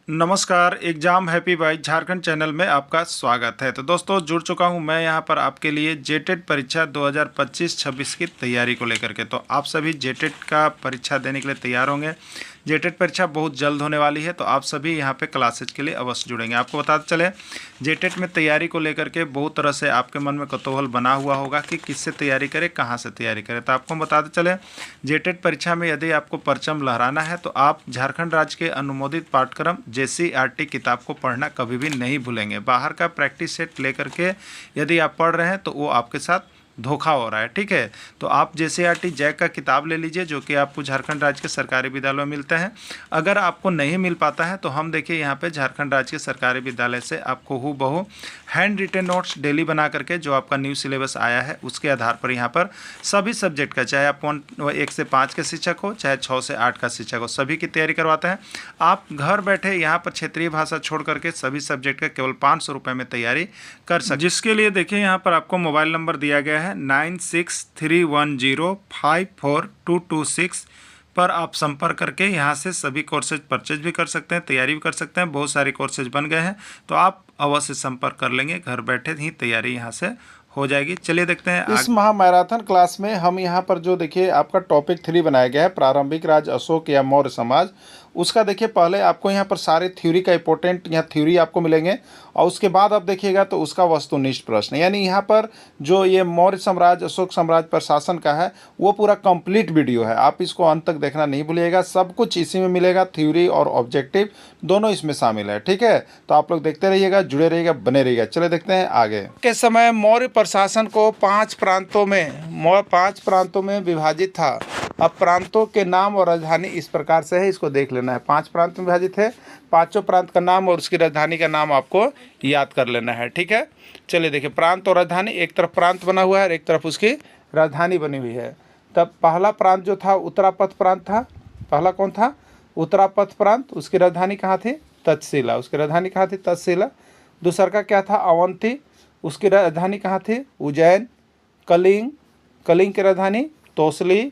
नमस्कार, exam happy by Jharkhand channel में आपका स्वागत है। तो दोस्तों जुड़ चुका हूं मैं यहां पर आपके लिए जेटेट परीक्षा 2025-26 की तैयारी को लेकर के। तो आप सभी जेटेट का परीक्षा देने के लिए तैयार होंगे। जेटेट परीक्षा बहुत जल्द होने वाली है, तो आप सभी यहां पे क्लासेज के लिए अवश्य जुड़ेंगे। आपको बताते चले, जेटेट में तैयारी को लेकर के बहुत तरह से आपके मन में कौतूहल बना हुआ होगा कि किससे तैयारी करें, कहाँ से तैयारी करें। तो आपको बताते चले, जेटेट परीक्षा में यदि आपको परचम लहराना है तो आप झारखंड राज्य के अनुमोदित पाठ्यक्रम JCERT किताब को पढ़ना कभी भी नहीं भूलेंगे। बाहर का प्रैक्टिस सेट लेकर के यदि आप पढ़ रहे हैं तो वो आपके साथ धोखा हो रहा है, ठीक है। तो आप JCERT जैक का किताब ले लीजिए, जो कि आपको झारखंड राज्य के सरकारी विद्यालयों में मिलते हैं। अगर आपको नहीं मिल पाता है तो हम देखिए यहाँ पे झारखंड राज्य के सरकारी विद्यालय से आपको हूबहू हैंड रिटेन नोट्स डेली बना करके, जो आपका न्यू सिलेबस आया है उसके आधार पर यहाँ पर सभी सब्जेक्ट का, चाहे आप 1 से 5 के शिक्षक हो, चाहे 6 से 8 का शिक्षक हो, सभी की तैयारी करवाते हैं। आप घर बैठे यहाँ पर क्षेत्रीय भाषा छोड़ करके सभी सब्जेक्ट का केवल 500 रुपये में तैयारी कर सकते, जिसके लिए देखिए यहाँ पर आपको मोबाइल नंबर दिया गया है 9631054226 पर आप संपर्क करके यहाँ से सभी कोर्सेज परचेज भी कर सकते हैं, तैयारी भी कर सकते हैं। बहुत सारे कोर्सेज बन गए हैं, तो आप अवश्य संपर्क कर लेंगे, घर बैठे ही तैयारी यहाँ से हो जाएगी। चलिए देखते हैं इस महामैराथन क्लास में हम यहाँ पर जो देखिए आपका टॉपिक 3 बनाया गया है, प्रारंभिक राज्य अशोक या मौर्य समाज। उसका देखिए पहले आपको यहाँ पर सारे थ्योरी का इंपॉर्टेंट यहाँ थ्योरी आपको मिलेंगे, और उसके बाद आप देखिएगा तो उसका वस्तुनिष्ठ प्रश्न, यानी यहाँ पर जो ये मौर्य साम्राज्य अशोक साम्राज्य प्रशासन का है वो पूरा कंप्लीट वीडियो है। आप इसको अंत तक देखना नहीं भूलिएगा, सब कुछ इसी में मिलेगा, थ्योरी और ऑब्जेक्टिव दोनों इसमें शामिल है, ठीक है। तो आप लोग देखते रहिएगा, जुड़े रहिएगा, बने रहिएगा। चले देखते हैं आगे। के समय मौर्य प्रशासन को 5 प्रांतों में विभाजित था। अब प्रांतों के नाम और राजधानी इस प्रकार से है, इसको देख लेना है। 5 प्रांत में विभाजित है, 5 प्रांत का नाम और उसकी राजधानी का नाम आपको याद कर लेना है, ठीक है। चलिए देखिए, प्रांत और राजधानी, एक तरफ प्रांत बना हुआ है और एक तरफ उसकी राजधानी बनी हुई है। तब पहला प्रांत जो था उत्तरापथ प्रांत था। पहला कौन था? उत्तरापथ प्रांत। उसकी राजधानी कहाँ थी? तक्षशिला। उसकी राजधानी कहाँ थी? तक्षशिला। दूसरा का क्या था? अवंती। उसकी राजधानी कहाँ थी? उज्जैन। कलिंग की राजधानी तोसली।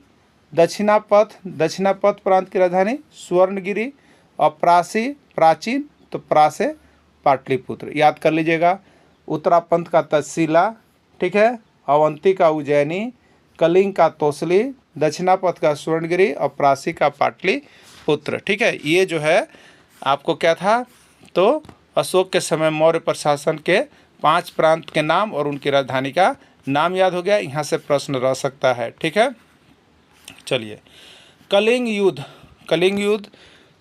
दक्षिणापथ प्रांत की राजधानी स्वर्णगिरी। और प्राचीन तो प्रा से पाटलिपुत्र, याद कर लीजिएगा। उत्तरापंथ का तक्षशिला, ठीक है। अवंती का उज्जैनी, कलिंग का तोसली, दक्षिणापथ का स्वर्णगिरी और प्राची का पाटलिपुत्र, ठीक है। ये जो है आपको क्या था, तो अशोक के समय मौर्य प्रशासन के 5 प्रांत के नाम और उनकी राजधानी का नाम याद हो गया। यहाँ से प्रश्न रह सकता है, ठीक है। चलिए, कलिंग युद्ध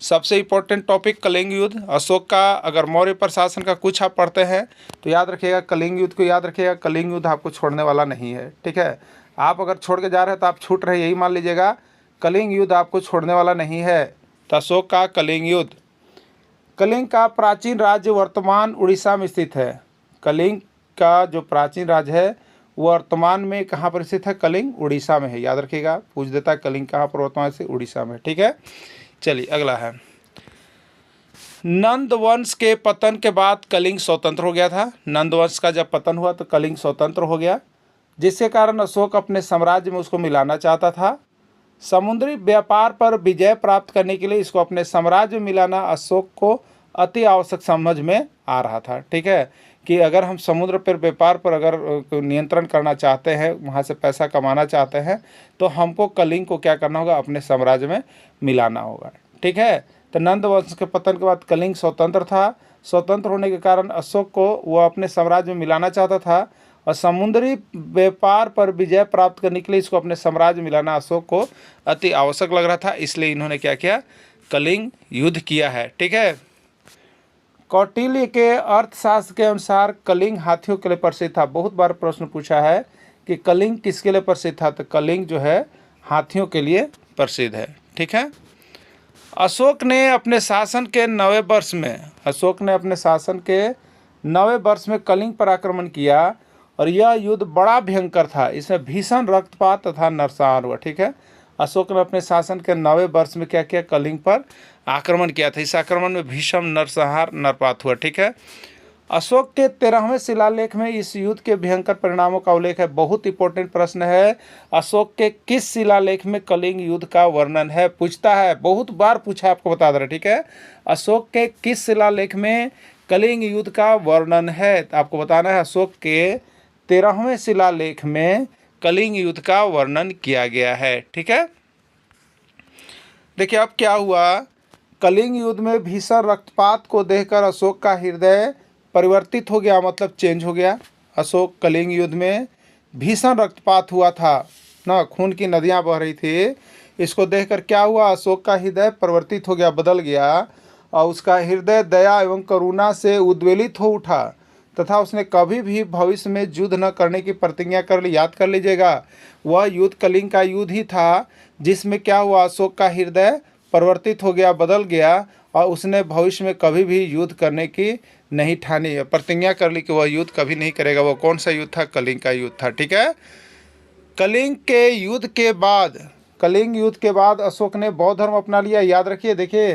सबसे इम्पोर्टेंट टॉपिक। कलिंग युद्ध अशोक का, अगर मौर्य प्रशासन का कुछ आप पढ़ते हैं तो याद रखिएगा, कलिंग युद्ध को याद रखिएगा। कलिंग युद्ध आपको छोड़ने वाला नहीं है, ठीक है। आप अगर छोड़ के जा रहे हैं तो आप छूट रहे, यही मान लीजिएगा। कलिंग युद्ध आपको छोड़ने वाला नहीं है। तो अशोक का कलिंग युद्ध। कलिंग का प्राचीन राज्य वर्तमान उड़ीसा में स्थित है। कलिंग का जो प्राचीन राज्य है वर्तमान में कहाँ पर स्थित है? कलिंग उड़ीसा में है, याद रखिएगा। पूछ देता है कलिंग कहाँ पर वर्तमान से? उड़ीसा में, ठीक है। चलिए अगला है, नंद वंश के पतन के बाद कलिंग स्वतंत्र हो गया था। नंद वंश का जब पतन हुआ तो कलिंग स्वतंत्र हो गया, जिसके कारण अशोक अपने साम्राज्य में उसको मिलाना चाहता था। समुद्री व्यापार पर विजय प्राप्त करने के लिए इसको अपने साम्राज्य में मिलाना अशोक को अति आवश्यक समझ में आ रहा था, ठीक है। कि अगर हम समुद्र पर व्यापार पर अगर नियंत्रण करना चाहते हैं, वहाँ से पैसा कमाना चाहते हैं, तो हमको कलिंग को क्या करना होगा? अपने साम्राज्य में मिलाना होगा, ठीक है। तो नंद वंश के पतन के बाद कलिंग स्वतंत्र था। स्वतंत्र होने के कारण अशोक को वो अपने साम्राज्य में मिलाना चाहता था, और समुद्री व्यापार पर विजय प्राप्त करने के लिए इसको अपने साम्राज्य में मिलाना अशोक को अति आवश्यक लग रहा था। इसलिए इन्होंने क्या किया? कलिंग युद्ध किया है, ठीक है। कौटिल्य के अर्थशास्त्र के अनुसार कलिंग हाथियों के लिए प्रसिद्ध था। बहुत बार प्रश्न पूछा है कि कलिंग किसके लिए प्रसिद्ध था, तो कलिंग जो है हाथियों के लिए प्रसिद्ध है, ठीक है। अशोक ने अपने शासन के 9वें वर्ष में कलिंग पर आक्रमण किया, और यह युद्ध बड़ा भयंकर था। इसमें भीषण रक्तपात तथा नरसंहार हुआ, ठीक है। अशोक ने अपने शासन के 9वें वर्ष में क्या किया? कलिंग पर आक्रमण किया था। इस आक्रमण में भीषण नरसंहार नरपात हुआ, ठीक है। अशोक के 13वें शिलालेख में इस युद्ध के भयंकर परिणामों का उल्लेख है। बहुत इंपॉर्टेंट प्रश्न है। अशोक के किस शिलालेख में कलिंग युद्ध का वर्णन है, पूछता है, बहुत बार पूछा, आपको बता दे रहे, ठीक है। अशोक के किस शिलालेख में कलिंग युद्ध का वर्णन है, तो आपको बताना है अशोक के 13वें शिलालेख में कलिंग युद्ध का वर्णन किया गया है, ठीक है। देखिए अब क्या हुआ, कलिंग युद्ध में भीषण रक्तपात को देखकर अशोक का हृदय परिवर्तित हो गया, मतलब चेंज हो गया। अशोक कलिंग युद्ध में भीषण रक्तपात हुआ था ना, खून की नदियां बह रही थी। इसको देखकर क्या हुआ, अशोक का हृदय परिवर्तित हो गया, बदल गया, और उसका हृदय दया एवं करुणा से उद्वेलित हो उठा तथा उसने कभी भी भविष्य में युद्ध न करने की प्रतिज्ञा कर ली। याद कर लीजिएगा, वह युद्ध कलिंग का युद्ध ही था जिसमें क्या हुआ, अशोक का हृदय परिवर्तित हो गया, बदल गया, और उसने भविष्य में कभी भी युद्ध करने की नहीं ठानी, प्रतिज्ञा कर ली कि वह युद्ध कभी नहीं करेगा। वो कौन सा युद्ध था, कलिंग का युद्ध था, ठीक है। कलिंग युद्ध के बाद अशोक ने बौद्ध धर्म अपना लिया, याद रखिए, देखिए,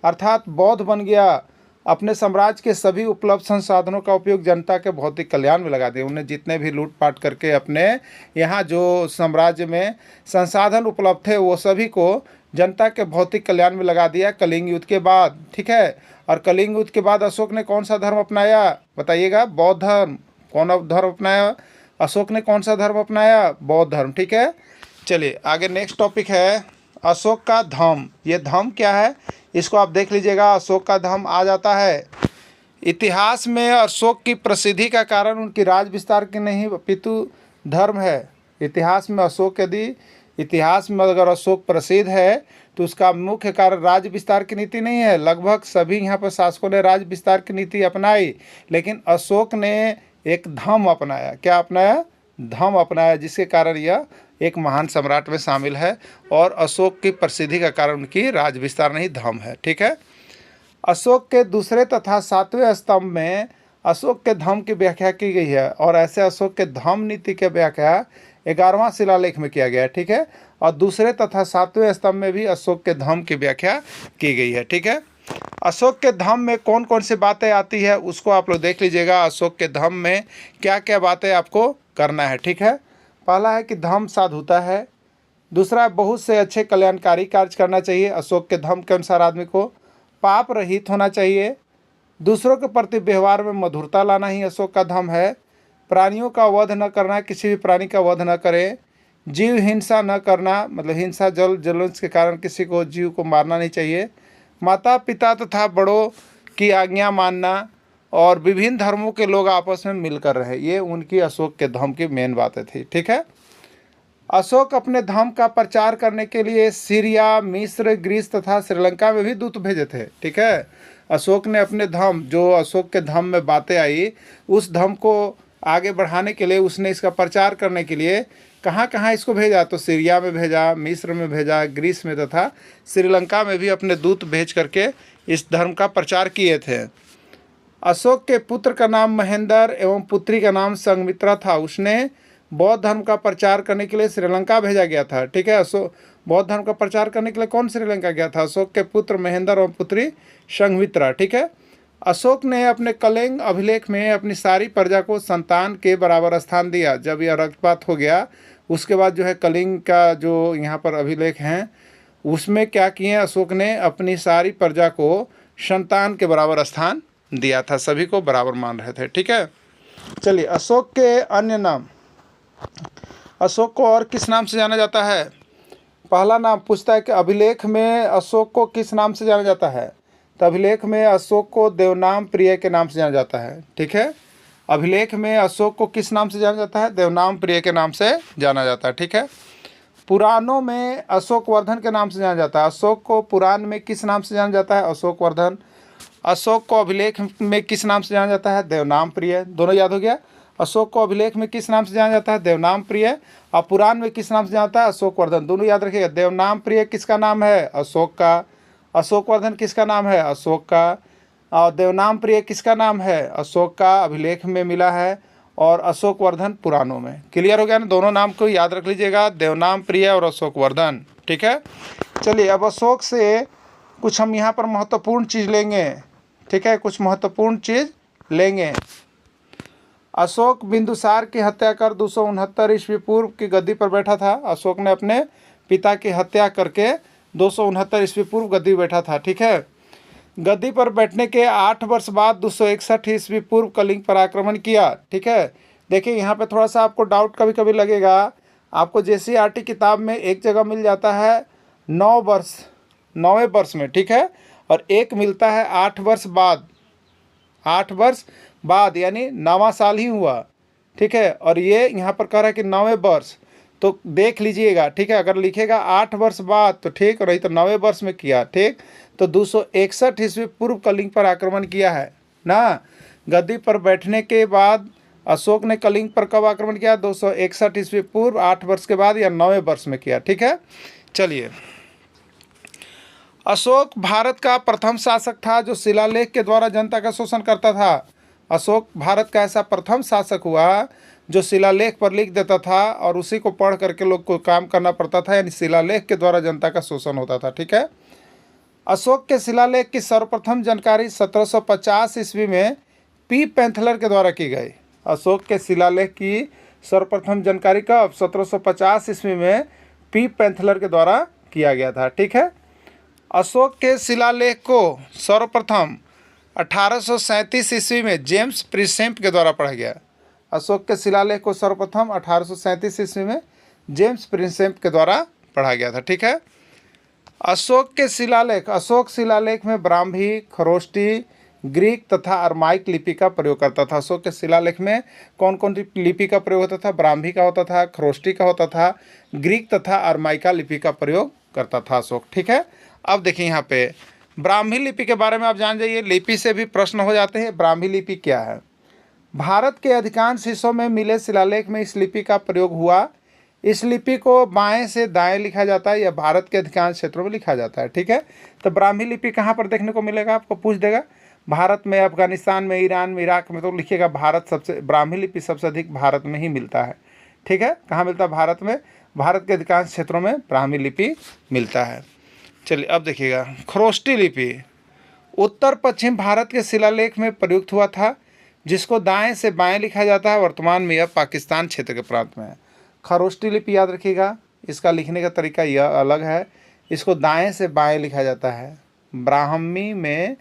अर्थात बौद्ध बन गया। अपने साम्राज्य के सभी उपलब्ध संसाधनों का उपयोग जनता के भौतिक कल्याण में लगा दिया। उन्हें जितने भी लूटपाट करके अपने यहाँ जो साम्राज्य में संसाधन उपलब्ध थे वो सभी को जनता के भौतिक कल्याण में लगा दिया कलिंग युद्ध के बाद, ठीक है। और कलिंग युद्ध के बाद अशोक ने कौन सा धर्म अपनाया, बताइएगा, बौद्ध धर्म। कौन धर्म अपनाया अशोक ने, कौन सा धर्म अपनाया, बौद्ध धर्म, ठीक है। चलिए आगे नेक्स्ट टॉपिक है अशोक का धम्म। ये धम्म क्या है, इसको आप देख लीजिएगा। अशोक का धम्म आ जाता है, इतिहास में अशोक की प्रसिद्धि का कारण उनकी राज विस्तार की नहीं अपितु धर्म है। इतिहास में अगर अशोक प्रसिद्ध है तो उसका मुख्य कारण राज्य विस्तार की नीति नहीं है। लगभग सभी यहाँ पर शासकों ने राज्य विस्तार की नीति अपनाई, लेकिन अशोक ने एक धम्म अपनाया। क्या अपनाया, धम्म अपनाया, जिसके कारण यह एक महान सम्राट में शामिल है। और अशोक की प्रसिद्धि का कारण उनकी राज्य विस्तार नहीं, धम्म है, ठीक है। अशोक के दूसरे तथा 7वें स्तंभ में अशोक के धम्म की व्याख्या की गई है, और ऐसे अशोक के धम्म नीति की व्याख्या 11वां शिलालेख में किया गया है, ठीक है। और दूसरे तथा 7वें स्तंभ में भी अशोक के धम्म की व्याख्या की गई है, ठीक है। अशोक के धम्म में कौन कौन सी बातें आती है उसको आप लोग देख लीजिएगा। अशोक के धम्म में क्या क्या बातें आपको करना है, ठीक है। पहला है कि धम्म साधुता है। दूसरा, बहुत से अच्छे कल्याणकारी कार्य करना चाहिए। अशोक के धम्म के अनुसार आदमी को पाप रहित होना चाहिए। दूसरों के प्रति व्यवहार में मधुरता लाना ही अशोक का धम्म है। प्राणियों का वध न करना, किसी भी प्राणी का वध न करें। जीव हिंसा न करना, मतलब हिंसा जलवंश के कारण किसी को जीव को मारना नहीं चाहिए। माता पिता तथा बड़ों की आज्ञा मानना, और विभिन्न धर्मों के लोग आपस में मिलकर रहे। ये उनकी अशोक के धम्म की मेन बातें थी, ठीक है। अशोक अपने धम्म का प्रचार करने के लिए सीरिया, मिस्र, ग्रीस तथा श्रीलंका में भी दूत भेजे थे, ठीक है। अशोक ने अपने धम्म, जो अशोक के धम्म में बातें आई, उस धम्म को आगे बढ़ाने के लिए, उसने इसका प्रचार करने के लिए कहाँ कहाँ इसको भेजा, तो सीरिया में भेजा, मिस्र में भेजा, ग्रीस में तथा श्रीलंका में भी अपने दूत भेज करके इस धर्म का प्रचार किए थे। अशोक के पुत्र का नाम महेंद्र एवं पुत्री का नाम संघमित्रा था। उसने बौद्ध धर्म का प्रचार करने के लिए श्रीलंका भेजा गया था, ठीक है। अशोक बौद्ध धर्म का प्रचार करने के लिए कौन श्रीलंका गया था, अशोक के पुत्र महेंद्र एवं पुत्री संघमित्रा, ठीक है। अशोक ने अपने कलिंग अभिलेख में अपनी सारी प्रजा को संतान के बराबर स्थान दिया। जब यह रक्तपात हो गया उसके बाद जो है कलिंग का जो यहाँ पर अभिलेख हैं उसमें क्या किए, अशोक ने अपनी सारी प्रजा को संतान के बराबर स्थान दिया था, सभी को बराबर मान रहे थे, ठीक है। चलिए अशोक के अन्य नाम। अशोक को और किस नाम से जाना जाता है, पहला नाम पूछता है कि अभिलेख में अशोक को किस नाम से जाना जाता है, तो अभिलेख में अशोक को देवनाम प्रिय के नाम से जाना जाता है, ठीक है। अभिलेख में अशोक को किस नाम से जाना जाता है, देवनाम प्रिय के नाम से जाना जाता है, ठीक है। पुराणों में अशोक वर्धन के नाम से जाना जाता है। अशोक को पुराण में किस नाम से जाना जाता है, अशोक वर्धन। अशोक को अभिलेख में किस नाम से जाना जाता है, देवनाम प्रिय। दोनों याद हो गया। अशोक को अभिलेख में किस नाम से जाना जाता है, देवनाम प्रिय, और पुराण में किस नाम से जाना जाता है, अशोक वर्धन। दोनों याद रखिएगा। देवनाम प्रिय किसका नाम है, अशोक का। अशोक वर्धन किसका नाम है, अशोक का। और देवनाम प्रिय किसका नाम है, अशोक का, अभिलेख में मिला है, और अशोक वर्धन पुराणों में। क्लियर हो गया ना, दोनों नाम को याद रख लीजिएगा, देवनाम प्रिय और अशोक वर्धन, ठीक है। चलिए अब अशोक से कुछ हम यहाँ पर महत्वपूर्ण चीज़ लेंगे, ठीक है, कुछ महत्वपूर्ण चीज़ लेंगे। अशोक बिंदुसार की हत्या कर 269 ईस्वी पूर्व की गद्दी पर बैठा था। अशोक ने अपने पिता की हत्या करके 269 ईस्वी पूर्व गद्दी बैठा था। ठीक है। गद्दी पर बैठने के 8 वर्ष बाद 261 ईस्वी पूर्व कलिंग पर आक्रमण किया। ठीक है। देखिए यहाँ पे थोड़ा सा आपको डाउट कभी कभी लगेगा। आपको JCERT किताब में एक जगह मिल जाता है 9वें वर्ष में। ठीक है। और एक मिलता है 8 वर्ष बाद, 8 वर्ष बाद यानी 9वां साल ही हुआ। ठीक है। और ये यहाँ पर कह रहा है कि 9वें वर्ष, तो देख लीजिएगा। ठीक है। अगर लिखेगा 8 वर्ष बाद तो ठीक, रही तो 9वें वर्ष में किया। ठीक। तो 261 ईस्वी पूर्व कलिंग पर आक्रमण किया है ना। गद्दी पर बैठने के बाद अशोक ने कलिंग पर कब आक्रमण किया? 261 ईस्वी पूर्व, 8 वर्ष के बाद या 9वें वर्ष में किया। ठीक है। चलिए, अशोक भारत का प्रथम शासक था जो शिलालेख के द्वारा जनता का शोषण करता था। अशोक भारत का ऐसा प्रथम शासक हुआ जो शिलालेख पर लिख देता था और उसी को पढ़ करके लोग को काम करना पड़ता था, यानी शिलालेख के द्वारा जनता का शोषण होता था। ठीक है। अशोक के शिलालेख की सर्वप्रथम जानकारी 1750 ईस्वी में पी पैंथलर के द्वारा की गई। अशोक के शिलालेख की सर्वप्रथम जानकारी कब? 1750 ईस्वी में पी पैंथलर के द्वारा किया गया था। ठीक है। अशोक के शिलालेख को सर्वप्रथम 1837 ईस्वी में जेम्स प्रिंसेप के द्वारा पढ़ा गया। अशोक के शिलालेख को सर्वप्रथम 1837 ईस्वी में जेम्स प्रिंसेप के द्वारा पढ़ा गया था। ठीक है। अशोक के शिलालेख, अशोक शिलालेख में ब्राह्मी, खरोष्टी, ग्रीक तथा अरमाइक लिपि का प्रयोग करता था। अशोक के शिलालेख में कौन कौन सी लिपि का प्रयोग होता था? ब्राह्मी का होता था, खरोष्टी का होता था, ग्रीक तथा अरमाइका लिपि का प्रयोग करता था अशोक। ठीक है। अब देखिए यहाँ पे ब्राह्मी लिपि के बारे में आप जान जाइए। लिपि से भी प्रश्न हो जाते हैं। ब्राह्मी लिपि क्या है? भारत के अधिकांश हिस्सों में मिले शिलालेख में इस लिपि का प्रयोग हुआ। इस लिपि को बाएं से दाएं लिखा जाता है या भारत के अधिकांश क्षेत्रों में लिखा जाता है। ठीक है। तो ब्राह्मी लिपि कहाँ पर देखने को मिलेगा? आपको पूछ देगा। भारत में, अफगानिस्तान में, ईरान में, इराक में, तो लिखिएगा भारत सबसे, ब्राह्मी लिपि सबसे अधिक भारत में ही मिलता है। ठीक है। कहाँ मिलता है? भारत में। भारत के अधिकांश क्षेत्रों में ब्राह्मी लिपि मिलता है। चलिए अब देखिएगा, खरोष्टी लिपि उत्तर पश्चिम भारत के शिलालेख में प्रयुक्त हुआ था, जिसको दाएं से बाएं लिखा जाता है। वर्तमान में यह पाकिस्तान क्षेत्र के प्रांत में है। खरोष्टी लिपि याद रखिएगा, इसका लिखने का तरीका यह अलग है। इसको दाएं से बाएं लिखा जाता है। ब्राह्मी में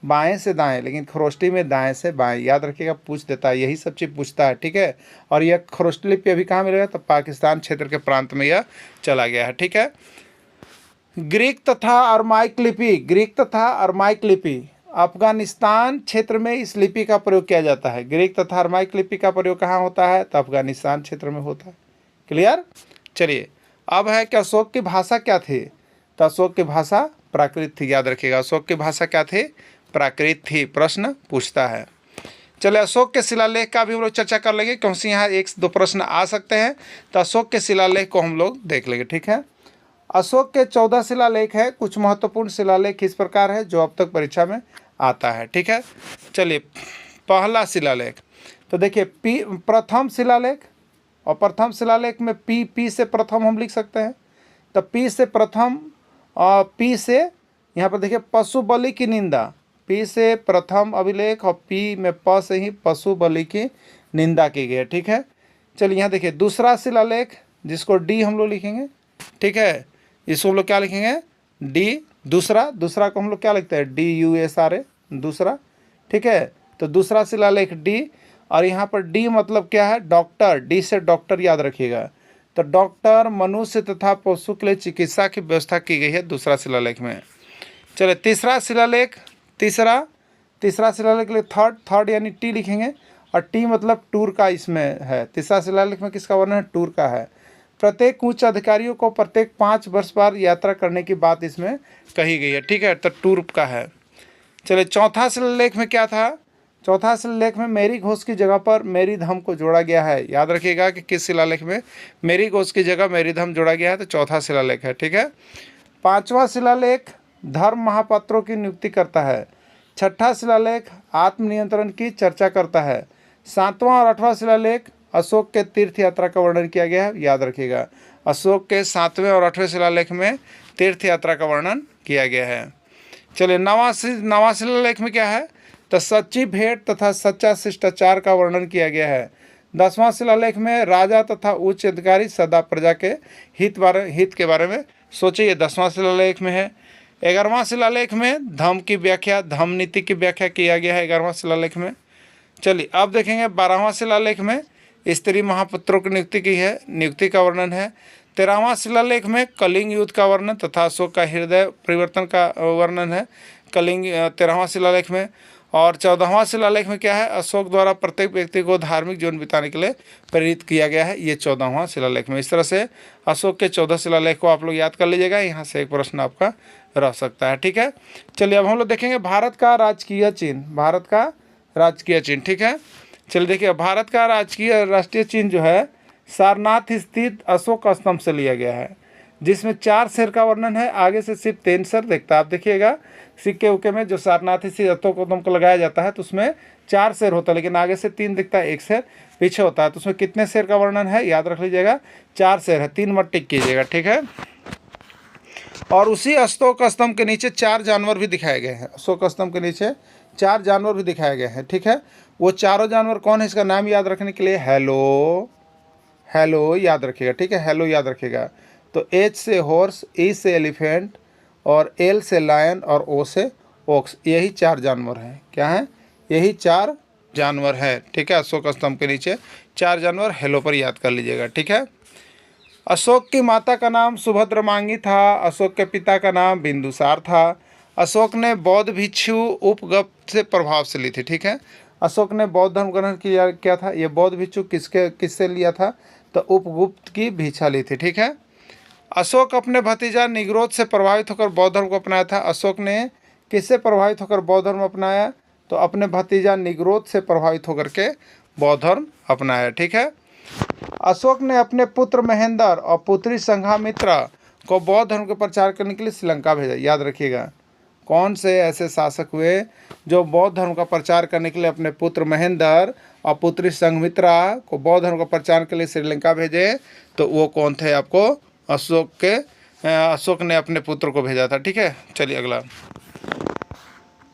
बाएं से दाएं, लेकिन खरोष्टी में दाएं से बाएं। याद रखिएगा, पूछ देता है, यही सब चीज़ पूछता है। ठीक है। और यह खरोष्टी लिपि अभी कहाँ मिलेगा? तो पाकिस्तान क्षेत्र के प्रांत में यह चला गया है। ठीक है। ग्रीक तथा अरमाइक लिपि, ग्रीक तथा अरमाइक लिपि अफगानिस्तान क्षेत्र में इस लिपि का प्रयोग किया जाता है। ग्रीक तथा अरमाइक लिपि का प्रयोग कहाँ होता है? तो अफगानिस्तान क्षेत्र में होता है। क्लियर? चलिए, अब है कि अशोक की भाषा क्या थी? तो अशोक की भाषा प्राकृत थी। याद रखिएगा, अशोक की भाषा क्या थी? प्राकृत थी। प्रश्न पूछता है। चलिए, अशोक के शिलालेख का भी हम लोग चर्चा कर लेंगे, क्योंकि यहाँ 1-2 प्रश्न आ सकते हैं। तो अशोक के शिलालेख को हम लोग देख लेंगे। ठीक है। अशोक के 14 शिलालेख है। कुछ महत्वपूर्ण शिलालेख इस प्रकार है जो अब तक परीक्षा में आता है। ठीक है। चलिए, पहला शिलालेख तो देखिए, प्रथम शिलालेख, और प्रथम शिलालेख में पी से प्रथम हम लिख सकते हैं। तो पी से प्रथम, पी से यहाँ पर देखिए पशु बलि की निंदा, पी से प्रथम अभिलेख और पी में प से ही पशु बलि की निंदा की गई है। ठीक है। चलिए, यहाँ देखिए दूसरा शिलालेख, जिसको डी हम लोग लिखेंगे। ठीक है। इसको हम लोग क्या लिखेंगे? डी। दूसरा को हम लोग क्या लिखते हैं? DUSRA, दूसरा। ठीक है। तो दूसरा शिलालेख डी, और यहाँ पर डी मतलब क्या है? डॉक्टर। डी से डॉक्टर याद रखिएगा। तो डॉक्टर, मनुष्य तथा पशु के लिए चिकित्सा की व्यवस्था की गई है दूसरा शिलालेख में। चलिए, तीसरा शिलालेख, तीसरा शिलालेख के लिए थर्ड यानी टी लिखेंगे, और टी मतलब टूर का इसमें है। तीसरा शिलालेख में किसका वर्णन है? टूर का है। प्रत्येक उच्च अधिकारियों को प्रत्येक 5 वर्ष बाद यात्रा करने की बात इसमें कही गई है। ठीक है। तो टूर का है। चलिए, चौथा शिलालेख में क्या था? चौथा शिलालेख में मेरी घोष की जगह पर मेरी धम को जोड़ा गया है। याद रखिएगा कि किस शिलालेख में मेरी घोष की जगह मेरी धम जोड़ा गया है। तो चौथा शिलालेख है। ठीक है। पांचवा शिलालेख धर्म महापात्रों की नियुक्ति करता है। छठा शिलालेख आत्मनियंत्रण की चर्चा करता है। सातवां और आठवां शिलालेख अशोक के तीर्थ यात्रा का वर्णन किया गया है। याद रखिएगा, अशोक के 7वें और 8वें शिलालेख में तीर्थ यात्रा का वर्णन किया गया है। चलिए, नवां शिलालेख में क्या है? तो सच्ची भेंट तथा सच्चा शिष्टाचार का वर्णन किया गया है। 10वां शिलालेख में राजा तथा उच्च अधिकारी सदा प्रजा के हित के बारे में सोचे, ये 10वां शिलालेख में है। 11वां शिलालेख में धम्म की व्याख्या, धम्म नीति की व्याख्या किया गया है 11वां शिलालेख में। चलिए अब देखेंगे 12वां शिलालेख में स्त्री महापुत्रों की नियुक्ति की है, नियुक्ति का वर्णन है। 13वां शिलालेख में कलिंग युद्ध का वर्णन तथा अशोक का हृदय परिवर्तन का वर्णन है कलिंग 13वां शिलालेख में। और 14वां शिलालेख में क्या है, अशोक द्वारा प्रत्येक व्यक्ति को धार्मिक जीवन बिताने के लिए प्रेरित किया गया है, ये 14वां शिलालेख में। इस तरह से अशोक के 14 शिलालेख को आप लोग याद कर लीजिएगा, यहाँ से एक प्रश्न आपका रह सकता है। ठीक है, चलिए अब हम लोग देखेंगे भारत का राजकीय चिन्ह, भारत का राजकीय चिन्ह। ठीक है, चलिए देखिए भारत का राष्ट्रीय चिन्ह जो है सारनाथ स्थित अशोक स्तंभ से लिया गया है, जिसमें 4 शेर का वर्णन है, आगे से सिर्फ 3 शेर दिखता है। आप देखिएगा सिक्के उक्के में जो सारनाथ स्थित अशोक स्तंभ को लगाया जाता है तो उसमें 4 शेर होता है, लेकिन आगे से 3 दिखता है, 1 शेर पीछे होता है। तो उसमें कितने शेर का वर्णन है याद रख लीजिएगा, 4 शेर है, 3 मत टिक कीजिएगा। ठीक है, और उसी अशोक स्तंभ के नीचे 4 जानवर भी दिखाए गए हैं, अशोक स्तंभ के नीचे 4 जानवर भी दिखाए गए हैं। ठीक है, वो चारों जानवर कौन है इसका नाम याद रखने के लिए हेलो याद रखिएगा। ठीक है, हेलो याद रखिएगा। तो H से हॉर्स, E से एलिफेंट और L से लायन और O से ओक्स, यही 4 जानवर हैं। क्या हैं, यही 4 जानवर है। ठीक है, अशोक स्तंभ के नीचे 4 जानवर, हेलो पर याद कर लीजिएगा। ठीक है, अशोक की माता का नाम सुभद्रमांगी था, अशोक के पिता का नाम बिंदुसार था। अशोक ने बौद्ध भिक्षु उपगुप्त से प्रभाव से ली थी। ठीक है, अशोक ने बौद्ध धर्म ग्रहण किया था, ये बौद्ध भिक्षु किससे लिया था, तो उपगुप्त की भिक्षा ली थी। ठीक है, अशोक अपने भतीजा निग्रोध से प्रभावित होकर बौद्ध धर्म को अपनाया था। अशोक ने किससे प्रभावित होकर बौद्ध धर्म अपनाया, तो अपने भतीजा निग्रोध से प्रभावित होकर के बौद्ध धर्म अपनाया। ठीक है, अशोक ने अपने पुत्र महेंद्र और पुत्री संघामित्रा को बौद्ध धर्म के प्रचार करने के लिए श्रीलंका भेजा। याद रखिएगा, कौन से ऐसे शासक हुए जो बौद्ध धर्म का प्रचार करने के लिए अपने पुत्र महेंद्र और पुत्री संघमित्रा को बौद्ध धर्म का प्रचार के लिए श्रीलंका भेजे, तो वो कौन थे, आपको अशोक ने अपने पुत्र को भेजा था। ठीक है, चलिए अगला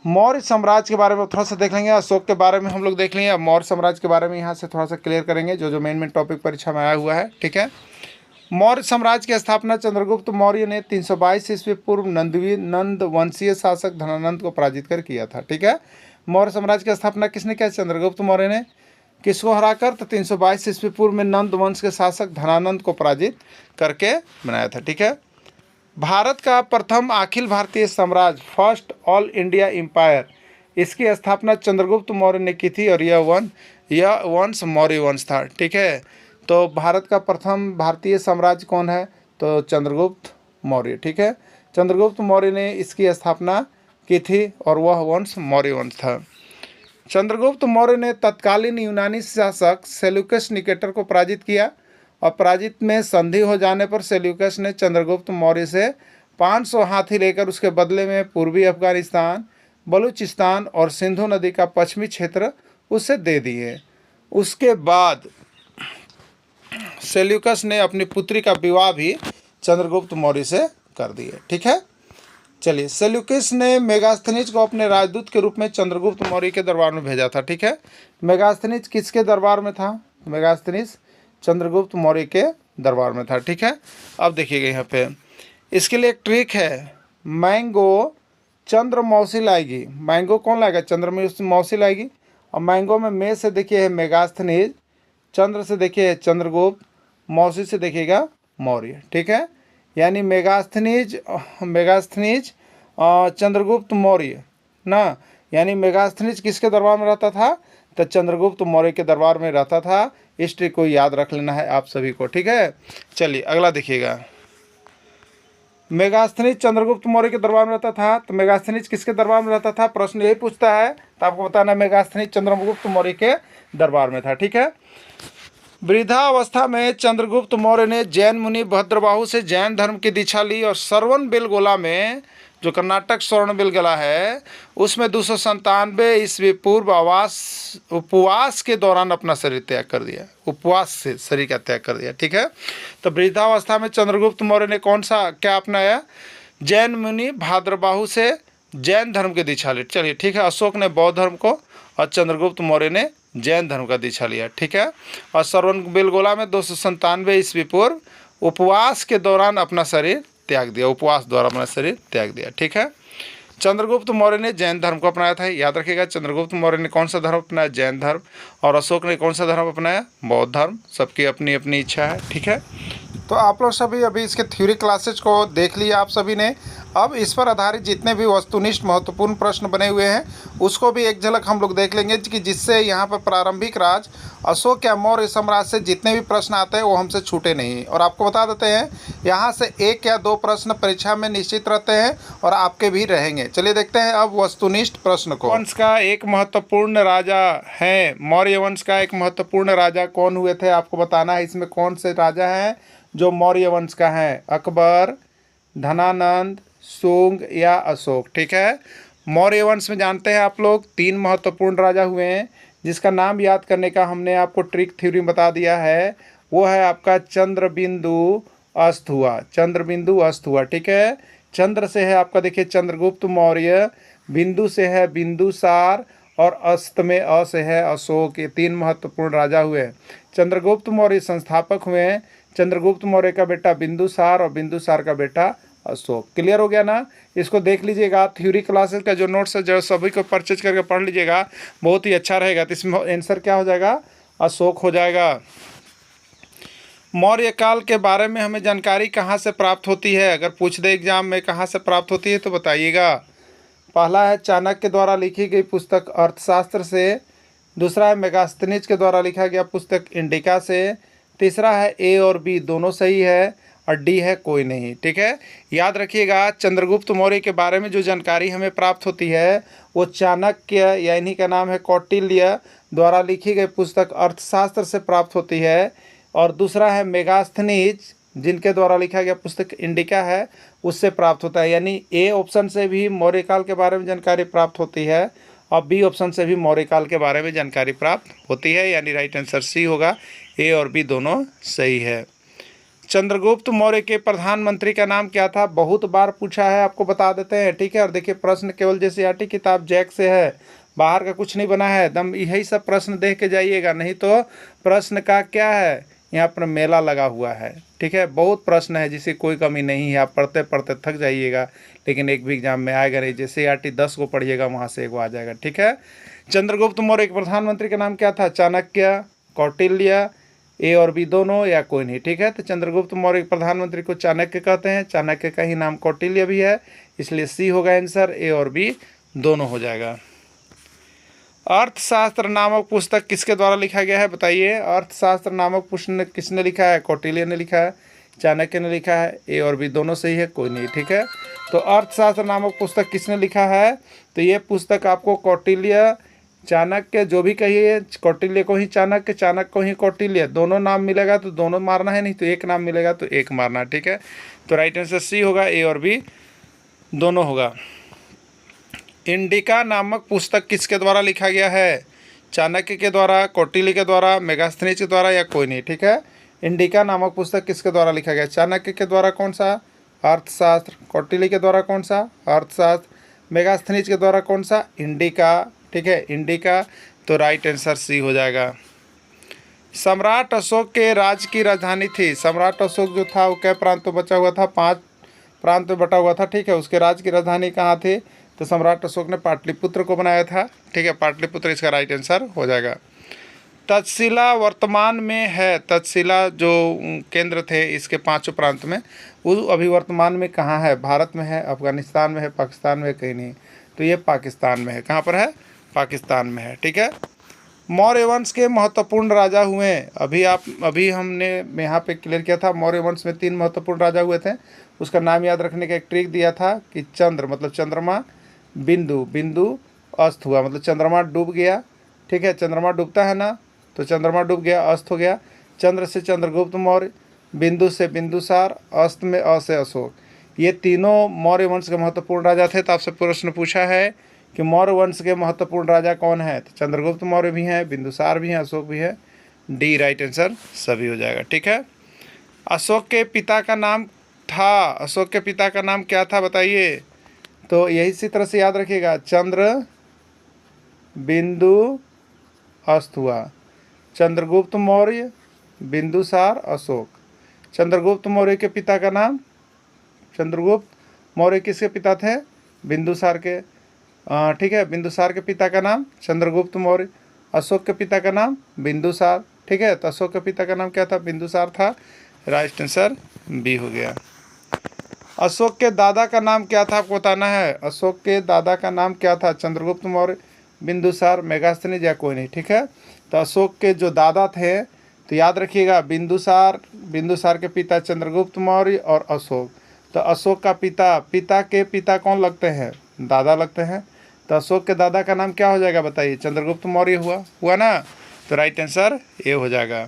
मौर्य साम्राज्य के बारे में थोड़ा सा देख लेंगे। अशोक के बारे में हम लोग देख लेंगे, अब मौर्य साम्राज्य के बारे में यहाँ से थोड़ा सा क्लियर करेंगे जो मेन टॉपिक परीक्षा में आया हुआ है। ठीक है, मौर्य साम्राज्य की स्थापना चंद्रगुप्त मौर्य ने 322 ईस्वी पूर्व नंद वंशीय शासक धनानंद को पराजित कर किया था। ठीक है, मौर्य साम्राज्य की स्थापना किसने किया, चंद्रगुप्त मौर्य ने। किसको हराकर, तो 322 ईस्वी पूर्व में नंद वंश के शासक धनानंद को पराजित करके बनाया था। ठीक है, भारत का प्रथम अखिल भारतीय साम्राज्य फर्स्ट ऑल इंडिया एम्पायर, इसकी स्थापना चंद्रगुप्त मौर्य ने की थी और यह वंश मौर्य वंश था। ठीक है, तो भारत का प्रथम भारतीय साम्राज्य कौन है, तो चंद्रगुप्त मौर्य। ठीक है, चंद्रगुप्त मौर्य ने इसकी स्थापना की थी और वह वंश मौर्य वंश था। चंद्रगुप्त मौर्य ने तत्कालीन यूनानी शासक सेल्यूकस निकेटर को पराजित किया और पराजित में संधि हो जाने पर सेल्यूकस ने चंद्रगुप्त मौर्य से 500 हाथी लेकर उसके बदले में पूर्वी अफगानिस्तान, बलूचिस्तान और सिंधु नदी का पश्चिमी क्षेत्र उसे दे दिए। उसके बाद सेल्यूकस ने अपनी पुत्री का विवाह भी चंद्रगुप्त मौर्य से कर दिए। ठीक है, चलिए सेल्यूकस ने मेगास्थनीज को अपने राजदूत के रूप में चंद्रगुप्त मौर्य के दरबार में भेजा था। ठीक है, मेगास्थनीज किसके दरबार में था, मेगास्थनीज चंद्रगुप्त मौर्य के दरबार में था। ठीक है, अब देखिएगा यहाँ पे इसके लिए एक ट्रिक है, मैंगो चंद्र मौसी लाएगी, मैंगो कौन लाएगा, चंद्र मौसी लाएगी। और मैंगो में मे से देखिए है मेगास्थनीज, चंद्र से देखिए है चंद्रगुप्त, मौसी से देखिएगा मौर्य। ठीक है, यानी मेगास्थनीज चंद्रगुप्त मौर्य ना, यानी मेगास्थनीज किसके दरबार में रहता था, तो चंद्रगुप्त मौर्य के दरबार में रहता था। इस ट्रिक को याद रख लेना है आप सभी को। ठीक है, चलिए अगला देखिएगा, मेगास्थनीज चंद्रगुप्त मौर्य के दरबार में रहता था, तो मेगास्थनीज किसके दरबार में रहता था, प्रश्न यही पूछता है, तो आपको बताना मेगास्थनीज चंद्रगुप्त मौर्य के दरबार में था। ठीक है, वृद्धावस्था में चंद्रगुप्त मौर्य ने जैन मुनि भद्रबाहु से जैन धर्म की दीक्षा ली और श्रवणबेलगोला में, जो कर्नाटक श्रवणबेलगोला है, उसमें 297 ईस्वी पूर्व उपवास के दौरान अपना शरीर त्याग कर दिया, उपवास से शरीर का त्याग कर दिया। ठीक है, तो वृद्धावस्था में चंद्रगुप्त मौर्य ने कौन सा क्या अपनाया, जैन मुनि भद्रबाहु से जैन धर्म की दीक्षा ली। चलिए ठीक है, अशोक ने बौद्ध धर्म को और चंद्रगुप्त मौर्य ने जैन धर्म का दीक्षा लिया। ठीक है, और श्रवणबेलगोला में 297 ईस्वी पूर्व उपवास के दौरान अपना शरीर त्याग दिया, उपवास द्वारा अपना शरीर त्याग दिया। ठीक है, चंद्रगुप्त मौर्य ने जैन धर्म को अपनाया था। याद रखिएगा, चंद्रगुप्त मौर्य ने कौन सा धर्म अपनाया? जैन धर्म। और अशोक ने कौन सा धर्म अपनाया? बौद्ध धर्म। सबकी अपनी अपनी इच्छा है। ठीक है, तो आप लोग सभी अभी इसके थ्योरी क्लासेज को देख लिया आप सभी ने। अब इस पर आधारित जितने भी वस्तुनिष्ठ महत्वपूर्ण प्रश्न बने हुए हैं उसको भी एक झलक हम लोग देख लेंगे कि जिससे यहाँ पर प्रारंभिक राज अशोक या मौर्य साम्राज्य से जितने भी प्रश्न आते हैं वो हमसे छूटे नहीं। और आपको बता देते हैं यहाँ से 1 या 2 प्रश्न परीक्षा में निश्चित रहते हैं और आपके भी रहेंगे। चलिए देखते हैं अब वस्तुनिष्ठ प्रश्न को। वंश का एक महत्वपूर्ण राजा है, मौर्य वंश का एक महत्वपूर्ण राजा कौन हुए थे आपको बताना है। इसमें कौन से राजा हैं जो मौर्य वंश का है? अकबर, धनानंद, शुंग या अशोक। ठीक है, मौर्य वंश में जानते हैं आप लोग 3 महत्वपूर्ण राजा हुए हैं, जिसका नाम याद करने का हमने आपको ट्रिक थ्योरी बता दिया है। वो है आपका चंद्रबिंदु अस्त हुआ, चंद्रबिंदु अस्त हुआ। ठीक है, चंद्र से है आपका देखिए चंद्रगुप्त मौर्य, बिंदु से है बिंदुसार और अस्त में अ से है अशोक। ये 3 महत्वपूर्ण राजा हुए। चंद्रगुप्त मौर्य संस्थापक हुए हैं, चंद्रगुप्त मौर्य का बेटा बिंदुसार और बिंदुसार का बेटा अशोक। क्लियर हो गया ना? इसको देख लीजिएगा, थ्योरी क्लासेस का जो नोट्स है जो सभी को परचेज करके पढ़ लीजिएगा, बहुत ही अच्छा रहेगा। तो इसमें आंसर क्या हो जाएगा? अशोक हो जाएगा। मौर्य काल के बारे में हमें जानकारी कहाँ से प्राप्त होती है? अगर पूछ दे एग्जाम में कहाँ से प्राप्त होती है तो बताइएगा। पहला है चाणक्य द्वारा लिखी गई पुस्तक अर्थशास्त्र से, दूसरा है मेगास्थनीज के द्वारा लिखा गया पुस्तक इंडिका से, तीसरा है ए और बी दोनों सही है और डी है कोई नहीं। ठीक है, याद रखिएगा, चंद्रगुप्त मौर्य के बारे में जो जानकारी हमें प्राप्त होती है वो चाणक्य या इन्हीं का नाम है कौटिल्य द्वारा लिखी गई पुस्तक अर्थशास्त्र से प्राप्त होती है। और दूसरा है मेगास्थनीज जिनके द्वारा लिखा गया पुस्तक इंडिका है, उससे प्राप्त होता है। यानी ए ऑप्शन से भी मौर्य काल के बारे में जानकारी प्राप्त होती है और बी ऑप्शन से भी मौर्य काल के बारे में जानकारी प्राप्त होती है। यानी राइट आंसर सी होगा, ए और बी दोनों सही है। चंद्रगुप्त मौर्य के प्रधानमंत्री का नाम क्या था? बहुत बार पूछा है, आपको बता देते हैं। ठीक है, और देखिए प्रश्न केवल JCERT किताब जैक से है, बाहर का कुछ नहीं बना है। एकदम यही सब प्रश्न देख के जाइएगा, नहीं तो प्रश्न का क्या है यहाँ पर मेला लगा हुआ है। ठीक है, बहुत प्रश्न है जिसकी कोई कमी नहीं है। आप पढ़ते पढ़ते थक जाइएगा, लेकिन एक भी एग्जाम में आएगा नहीं। JCERT 10 को पढ़िएगा, वहाँ से 1 आ जाएगा। ठीक है, चंद्रगुप्त मौर्य के प्रधानमंत्री का नाम क्या था? चाणक्य, कौटिल्य, ए और बी दोनों या कोई नहीं। ठीक है, तो चंद्रगुप्त मौर्य के प्रधानमंत्री को चाणक्य कहते हैं, चाणक्य का ही नाम कौटिल्य भी है, इसलिए सी होगा आंसर, ए और बी दोनों हो जाएगा। अर्थशास्त्र नामक पुस्तक किसके द्वारा लिखा गया है बताइए? अर्थशास्त्र नामक पुस्तक किसने लिखा है? कौटिल्य ने लिखा है, चाणक्य ने लिखा है, ए और बी दोनों सही है, कोई नहीं। ठीक है, तो अर्थशास्त्र नामक पुस्तक किसने लिखा है? तो ये पुस्तक आपको कौटिल्य, चाणक्य जो भी कहिए, कौटिल्य को ही चाणक्य, चाणक्य को ही कौटिल्य, दोनों नाम मिलेगा तो दोनों मारना है, नहीं तो एक नाम मिलेगा तो एक मारना। ठीक है, तो राइट आंसर सी होगा, ए और बी दोनों होगा। इंडिका नामक पुस्तक किसके द्वारा लिखा गया है? चाणक्य के द्वारा, कौटिल्य के द्वारा, मेगास्थनीज के द्वारा या कोई नहीं। ठीक है, इंडिका नामक पुस्तक किसके द्वारा लिखा गया? चाणक्य के द्वारा कौन सा? अर्थशास्त्र। कौटिल्य के द्वारा कौन सा? अर्थशास्त्र। मेगास्थनीज के द्वारा कौन सा? इंडिका। ठीक है, इंडिका, तो राइट आंसर सी हो जाएगा। सम्राट अशोक के राज्य की राजधानी थी? सम्राट अशोक जो था वो कै प्रांत में बचा हुआ था? 5 प्रांत में बटा हुआ था। ठीक है, उसके राज्य की राजधानी कहाँ थी? तो सम्राट अशोक ने पाटलिपुत्र को बनाया था। ठीक है, पाटलिपुत्र इसका राइट आंसर हो जाएगा। तक्षशिला वर्तमान में है? तक्षशिला जो केंद्र थे इसके 5 प्रांत में, वो अभी वर्तमान में कहाँ है? भारत में है, अफगानिस्तान में है, पाकिस्तान में है, कहीं नहीं। तो ये पाकिस्तान में है। कहाँ पर है? पाकिस्तान में है। ठीक है, मौर्य वंश के महत्वपूर्ण राजा हुए, अभी हमने यहाँ पे क्लियर किया था। मौर्य वंश में 3 महत्वपूर्ण राजा हुए थे, उसका नाम याद रखने का एक ट्रिक दिया था कि चंद्र मतलब चंद्रमा, बिंदु, बिंदु अस्त हुआ मतलब चंद्रमा डूब गया। ठीक है, चंद्रमा डूबता है ना, तो चंद्रमा डूब गया, अस्त हो गया। चंद्र से चंद्रगुप्त मौर्य, बिंदु से बिंदुसार, अस्त में अ से अशोक। ये तीनों मौर्य वंश के महत्वपूर्ण राजा थे। तो आपसे प्रश्न पूछा है कि मौर्य वंश के महत्वपूर्ण राजा कौन है? तो चंद्रगुप्त मौर्य भी हैं, बिंदुसार भी हैं, अशोक भी है, डी राइट आंसर सभी हो जाएगा। ठीक है, अशोक के पिता का नाम था, अशोक के पिता का नाम क्या था बताइए? तो यही इसी तरह से याद रखिएगा, चंद्र बिंदु अस्त हुआ। चंद्रगुप्त मौर्य, बिंदुसार, अशोक। चंद्रगुप्त मौर्य के पिता का नाम, चंद्रगुप्त मौर्य किसके पिता थे? बिंदुसार के। ठीक है, बिंदुसार के पिता का नाम चंद्रगुप्त मौर्य। अशोक के पिता का नाम बिंदुसार। ठीक है, तो अशोक के पिता का नाम क्या था? बिंदुसार था। राइट आंसर बी हो गया। अशोक के दादा का नाम क्या था आपको बताना है। अशोक के दादा का नाम क्या था? चंद्रगुप्त मौर्य, बिंदुसार, मेगास्थनीज या कोई नहीं। ठीक है, तो अशोक के जो दादा थे तो याद रखिएगा बिंदुसार, बिंदुसार के पिता चंद्रगुप्त मौर्य और अशोक। तो अशोक का पिता के पिता कौन लगते हैं? दादा लगते हैं। तो अशोक के दादा का नाम क्या हो जाएगा बताइए? चंद्रगुप्त मौर्य हुआ ना। तो राइट आंसर ए हो जाएगा।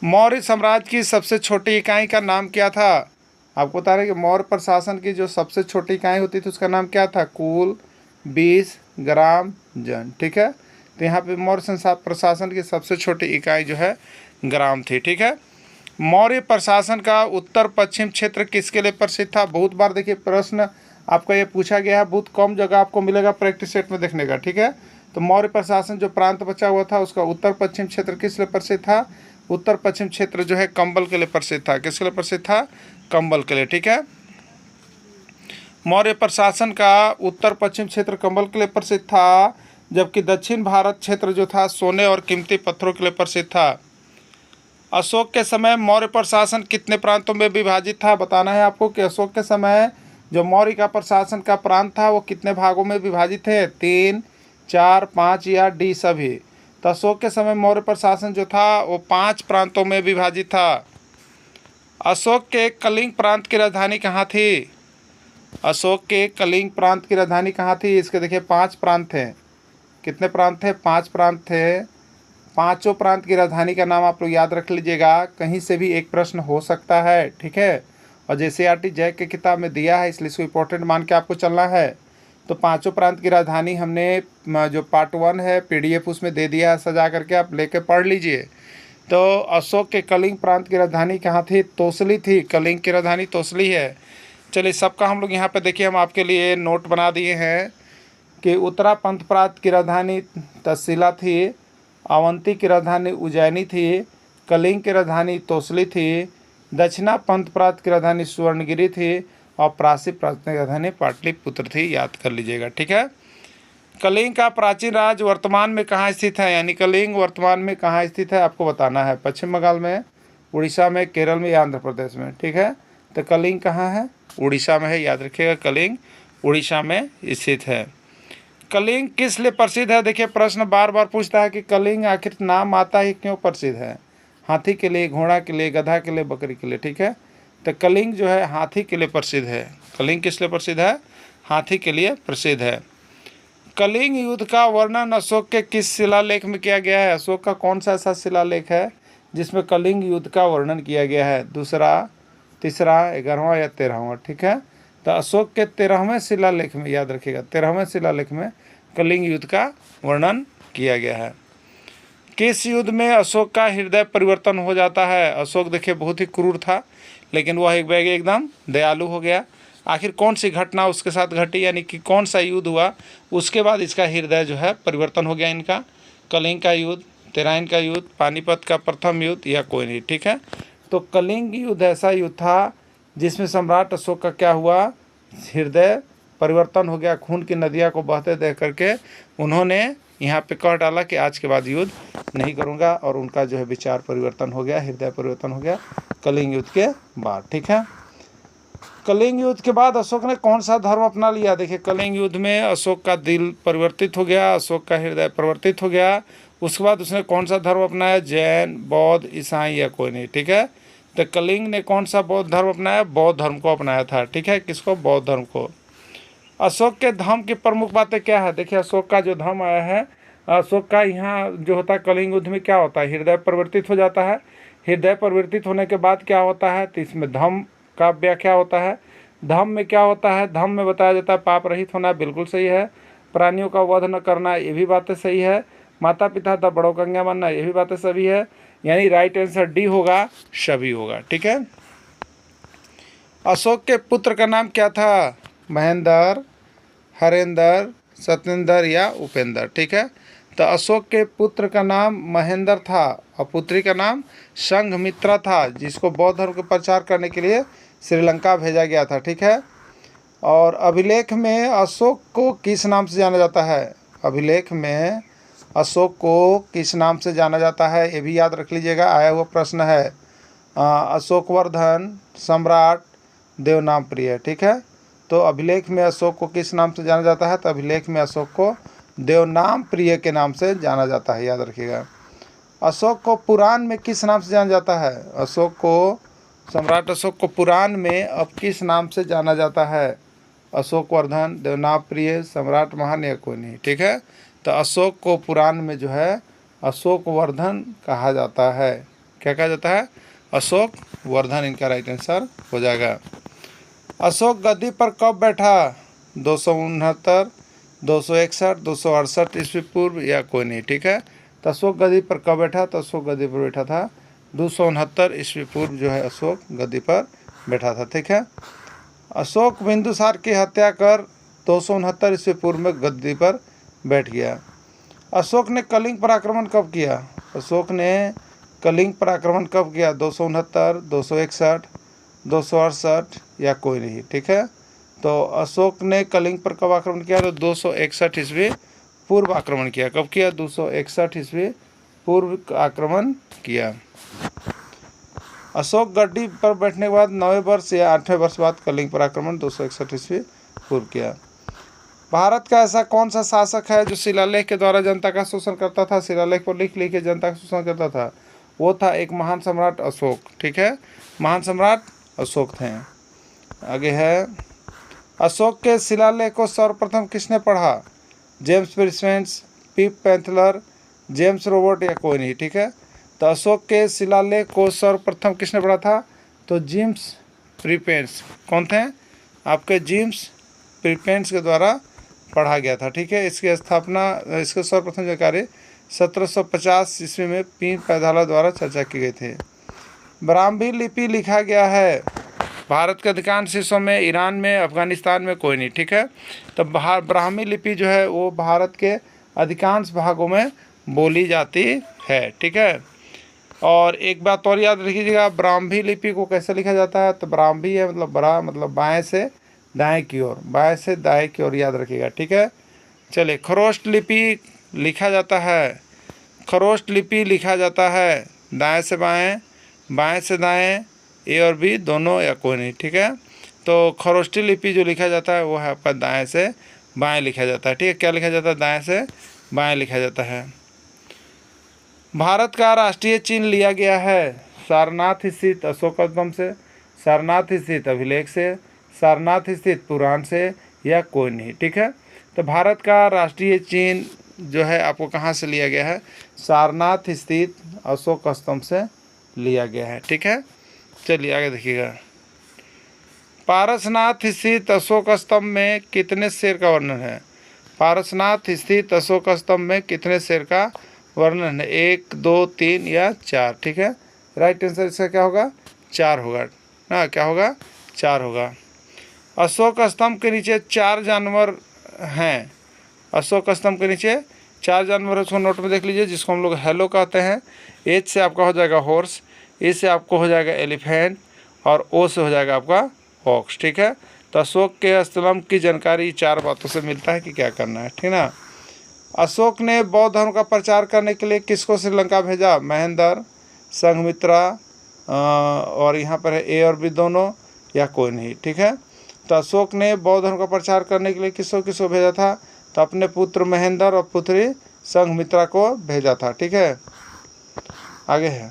मौर्य साम्राज्य की सबसे छोटी इकाई का नाम क्या था? आपको बता रहे कि मौर्य प्रशासन की जो सबसे छोटी इकाई होती थी उसका नाम क्या था? कुल, 20, ग्राम, जन। ठीक है, तो यहाँ पे मौर्य प्रशासन की सबसे छोटी इकाई जो है ग्राम थी। ठीक है, मौर्य प्रशासन का उत्तर पश्चिम क्षेत्र किसके लिए प्रसिद्ध था? बहुत बार देखिए प्रश्न आपका ये पूछा गया है, बहुत कम जगह आपको मिलेगा प्रैक्टिस सेट में देखने का। ठीक है, तो मौर्य प्रशासन जो प्रांत बचा हुआ था उसका उत्तर पश्चिम क्षेत्र किस लिए प्रसिद्ध था? उत्तर पश्चिम क्षेत्र जो है कंबल के लिए प्रसिद्ध था। किसके लिए प्रसिद्ध था? कंबल के लिए। ठीक है, मौर्य प्रशासन का उत्तर पश्चिम क्षेत्र कंबल के लिए प्रसिद्ध था, जबकि दक्षिण भारत क्षेत्र जो था सोने और कीमती पत्थरों के लिए प्रसिद्ध था। अशोक के समय मौर्य प्रशासन कितने प्रांतों में विभाजित था? बताना है आपको कि अशोक के समय जो मौर्य का प्रशासन का प्रांत था वो कितने भागों में विभाजित थे? 3, 4, 5 या डी सभी? तो अशोक के समय मौर्य प्रशासन जो था वो 5 प्रांतों में विभाजित था। अशोक के कलिंग प्रांत की राजधानी कहाँ थी? अशोक के कलिंग प्रांत की राजधानी कहाँ थी? इसके देखिए 5 प्रांत थे। कितने प्रांत थे? 5 प्रांत थे। पांचों प्रांत की राजधानी का नाम आप लोग याद रख लीजिएगा, कहीं से भी एक प्रश्न हो सकता है। ठीक है, और जैसे आरटी जैक के किताब में दिया है इसलिए इसको इम्पोर्टेंट मान के आपको चलना है। तो पांचों प्रांत की राजधानी हमने जो पार्ट 1 है PDF उसमें दे दिया है सजा करके, आप लेके पढ़ लीजिए। तो अशोक के कलिंग प्रांत की राजधानी कहाँ थी? तोसली थी। कलिंग की राजधानी तोसली है। चलिए सबका हम लोग यहाँ पे देखिए हम आपके लिए नोट बना दिए हैं कि उत्तरा पंथ प्रांत की राजधानी तक्षशिला थी, अवंती की राजधानी उज्जैनी थी, कलिंग की राजधानी तोसली थी, दक्षिणा पंथ प्रांत की राजधानी सुवर्णगिरी थी और प्राची प्रांत की राजधानी पाटलिपुत्र थी। याद कर लीजिएगा। ठीक है, कलिंग का प्राचीन राज्य वर्तमान में कहाँ स्थित है? यानी कलिंग वर्तमान में कहाँ स्थित है आपको बताना है। पश्चिम बंगाल में, उड़ीसा में, केरल में या आंध्र प्रदेश में। ठीक है, तो कलिंग कहाँ है? उड़ीसा में है। याद रखिएगा, कलिंग उड़ीसा में स्थित है। कलिंग किस लिए प्रसिद्ध है? देखिए प्रश्न बार बार पूछता है कि कलिंग आखिर नाम आता ही क्यों प्रसिद्ध है? हाथी के लिए, घोड़ा के लिए, गधा के लिए, बकरी के लिए। ठीक है, तो कलिंग जो है हाथी के लिए प्रसिद्ध है। कलिंग किस लिए प्रसिद्ध है? हाथी के लिए प्रसिद्ध है। कलिंग युद्ध का वर्णन अशोक के किस शिलालेख में किया गया है? अशोक का कौन सा ऐसा शिलालेख है जिसमें कलिंग युद्ध का वर्णन किया गया है? दूसरा, तीसरा, 11वां या 13वां? ठीक है, तो अशोक के 13वें शिलालेख में, याद रखिएगा 13वें शिलालेख में कलिंग युद्ध का वर्णन किया गया है। किस युद्ध में अशोक का हृदय परिवर्तन हो जाता है? अशोक देखिए बहुत ही क्रूर था लेकिन वह एक बैग एकदम दयालु हो गया। आखिर कौन सी घटना उसके साथ घटी, यानी कि कौन सा युद्ध हुआ उसके बाद इसका हृदय जो है परिवर्तन हो गया इनका? कलिंग का युद्ध, तराइन का युद्ध, पानीपत का प्रथम युद्ध या कोई नहीं। ठीक है, तो कलिंग युद्ध ऐसा युद्ध था जिसमें सम्राट अशोक का क्या हुआ? हृदय परिवर्तन हो गया। खून की नदियाँ को बहते देख करके उन्होंने यहाँ पे कह डाला कि आज के बाद युद्ध नहीं करूँगा, और उनका जो है विचार परिवर्तन हो गया, हृदय परिवर्तन हो गया कलिंग युद्ध के बाद। ठीक है, कलिंग युद्ध के बाद अशोक ने कौन सा धर्म अपना लिया? देखिए कलिंग युद्ध में अशोक का दिल परिवर्तित हो गया, अशोक का हृदय परिवर्तित हो गया। उसके बाद उसने कौन सा धर्म अपनाया? जैन, बौद्ध, ईसाई या कोई नहीं। ठीक है, तो कलिंग ने कौन सा बौद्ध धर्म अपनाया? बौद्ध धर्म को अपनाया था। ठीक है, किसको? बौद्ध धर्म को। अशोक के धर्म की प्रमुख बातें क्या है? देखिए अशोक का जो धर्म आया है, अशोक का यहाँ जो होता है कलिंग युद्ध में क्या होता है? हृदय परिवर्तित हो जाता है। हृदय परिवर्तित होने के बाद क्या होता है? तो इसमें धम्म का व्याख्या होता है। धम्म में क्या होता है? धम्म में बताया जाता है पाप रहित होना, बिल्कुल सही है। प्राणियों का वध न करना, ये भी बातें सही है। माता पिता था बड़ों का आज्ञा मानना, ये भी बातें सभी है। यानी राइट आंसर डी होगा, सभी होगा। ठीक है, अशोक के पुत्र का नाम क्या था? महेंद्र, हरेंद्र, सत्येंद्र या उपेंद्र। ठीक है, तो अशोक के पुत्र का नाम महेंद्र था और पुत्री का नाम संघमित्रा था, जिसको बौद्ध धर्म का प्रचार करने के लिए श्रीलंका भेजा गया था। ठीक है, और अभिलेख में अशोक को किस नाम से जाना जाता है? अभिलेख में अशोक को किस नाम से जाना जाता है, ये भी याद रख लीजिएगा, आया हुआ प्रश्न है। अशोकवर्धन, सम्राट, देवनाम प्रिय। ठीक है, तो अभिलेख में अशोक को किस नाम से जाना जाता है? तो अभिलेख में अशोक को देवनाम प्रिय के नाम से जाना जाता है, याद रखिएगा। अशोक को पुराण में किस नाम से जाना जाता है? अशोक को, सम्राट अशोक को पुराण में अब किस नाम से जाना जाता है? अशोकवर्धन, देवनाम प्रिय, सम्राट महान या कोई नहीं। ठीक है, तो अशोक को पुराण में जो है अशोकवर्धन कहा जाता है। क्या कहा जाता है? अशोकवर्धन इनका राइट आंसर हो जाएगा। अशोक गद्दी पर कब बैठा? 269, 261, 268 ईस्वी पूर्व या कोई नहीं। ठीक है, तो अशोक गद्दी पर कब बैठा? तो अशोक गद्दी पर बैठा था 269 ईस्वी पूर्व जो है अशोक गद्दी पर बैठा था। ठीक है, अशोक बिंदुसार की हत्या कर 269 ईस्वी पूर्व में गद्दी पर बैठ गया। अशोक ने कलिंग पर आक्रमण कब किया? अशोक ने कलिंग पर आक्रमण कब किया? 269, 261, 268 या कोई नहीं। ठीक है, तो अशोक ने कलिंग पर कब आक्रमण किया? तो 261 ईस्वी पूर्व आक्रमण किया। कब किया? 261 ईस्वी पूर्व आक्रमण किया। अशोक गद्दी पर बैठने के बाद 9वें वर्ष या 8वें वर्ष बाद कलिंग पर आक्रमण 261 ईस्वी पूर्व किया। भारत का ऐसा कौन सा शासक है जो शिलालेख के द्वारा जनता का शोषण करता था? शिलालेख पर लिख लिख के जनता का शोषण करता था, वो था एक महान सम्राट अशोक। ठीक है, महान सम्राट अशोक थे। आगे है, अशोक के शिलालेख को सर्वप्रथम किसने पढ़ा? जेम्स प्रिंसेप, पीप पैंथलर, जेम्स रॉबर्ट या कोई नहीं। ठीक है, तो अशोक के शिलालेख को सर्वप्रथम किसने पढ़ा था? तो जेम्स प्रिंसेप। कौन थे? आपके जेम्स प्रिंसेप के द्वारा पढ़ा गया था। ठीक है, इसकी स्थापना, इसके सर्वप्रथम जानकारी 1750 ईस्वी में पीप पैंथलर द्वारा चर्चा की गई थी। ब्राह्मी लिपि लिखा गया है भारत के अधिकांश हिस्सों में, ईरान में, अफगानिस्तान में कोई नहीं। ठीक है, तो ब्राह्मी लिपि जो है वो भारत के अधिकांश भागों में बोली जाती है। ठीक है, और एक बात और याद रखिएगा, ब्राह्मी लिपि को कैसे लिखा जाता है? तो ब्राह्मी है मतलब बड़ा, मतलब बाएं से दाएं की ओर, बाएं से दाएं की ओर, याद रखिएगा। ठीक है, चलिए, खरोष्ट लिपि लिखा जाता है, खरोष्ट लिपि लिखा जाता है दाएं से बाएं, बाएं से दाएं, ए और बी दोनों या कोई नहीं। ठीक है, तो खरोष्टी लिपि जो लिखा जाता है वो है आपका दाएं से बाएं लिखा जाता है। ठीक है, क्या लिखा जाता है? दाएं से बाएं लिखा जाता है। भारत का राष्ट्रीय चिन्ह लिया गया है सारनाथ स्थित अशोक स्तंभ से, सारनाथ स्थित अभिलेख से, सारनाथ स्थित पुराण से या कोई नहीं। ठीक है, तो भारत का राष्ट्रीय चिन्ह जो है आपको कहाँ से लिया गया है? सारनाथ स्थित अशोक स्तंभ से लिया गया है। ठीक है, चलिए आगे देखिएगा। पारसनाथ स्थित अशोक स्तंभ में कितने शेर का वर्णन है? पारसनाथ स्थित अशोक स्तंभ में कितने शेर का वर्णन है? 1, 2, 3 या 4। ठीक है, राइट आंसर इसका क्या होगा? 4 होगा ना। क्या होगा? 4 होगा। अशोक स्तंभ के नीचे 4 जानवर हैं। अशोक स्तंभ के नीचे 4 जानवर है, उसको नोट में देख लीजिए, जिसको हम लोग हेलो कहते हैं। एच से आपका हो जाएगा हॉर्स, ए से आपको हो जाएगा एलिफेंट और ओ से हो जाएगा आपका ऑक्स। ठीक है, तो अशोक के स्तंभ की जानकारी 4 बातों से मिलता है कि क्या करना है। ठीक ना। अशोक ने बौद्ध धर्म का प्रचार करने के लिए किसको श्रीलंका भेजा? महेंद्र, संघमित्रा, और यहाँ पर है ए और बी दोनों या कोई नहीं। ठीक है, तो अशोक ने बौद्ध धर्म का प्रचार करने के लिए किसको भेजा था? तो अपने पुत्र महेंद्र और पुत्री संघमित्रा को भेजा था। ठीक है, आगे है,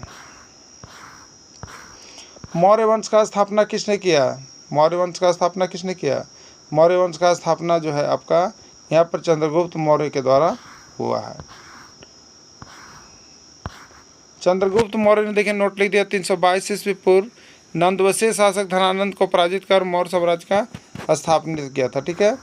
मौर्य वंश का स्थापना किसने किया? मौर्य वंश का स्थापना किसने किया? मौर्य वंश का स्थापना जो है आपका यहाँ पर चंद्रगुप्त मौर्य के द्वारा हुआ है। चंद्रगुप्त मौर्य ने देखिए नोट लिख दिया, 322 ईस्वी पूर्व नंदवंशीय शासक धनानंद को पराजित कर मौर्य साम्राज्य का स्थापित किया था। ठीक है,